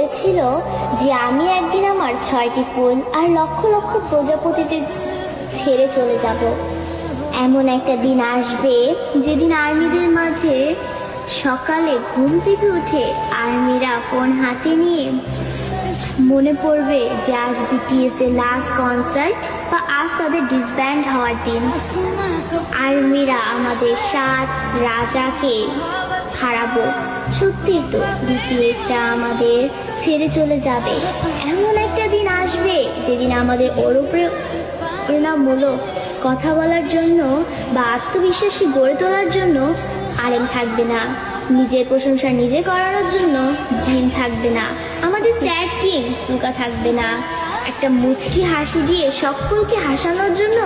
বলেছিল যে আমি একদিন আমার 6টি ফুল আর লক্ষ লক্ষ প্রজাপতিতে ছেড়ে চলে যাব। এমন একটা দিন আসবে যেদিন আর্মিদের মাঝে সকালে ঘুম থেকে উঠে আর্মিরা ফোন হাতে নিয়ে মনে পড়বে যে আজ বিটিএস এর লাস্ট কনসার্ট বা আজ তাদের ডিসব্যান্ড হওয়ার দিন। আর্মিরা আমাদের 7 রাজাকে হারাবো। সত্যি তো, বিটিএসরা আমাদের ছেড়ে চলে যাবে। এমন একটা দিন আসবে যেদিন আমাদের অনুপ্রেরণামূলক কথা বলার জন্য বা আত্মবিশ্বাসী গড়ে তোলার জন্য আলেম থাকবে না, নিজের প্রশংসা নিজে করানোর জন্য জিন থাকবে না, আমাদের স্যাড কিং ফুলকা থাকবে না, একটা মুচকি হাসি দিয়ে সকলকে হাসানোর জন্য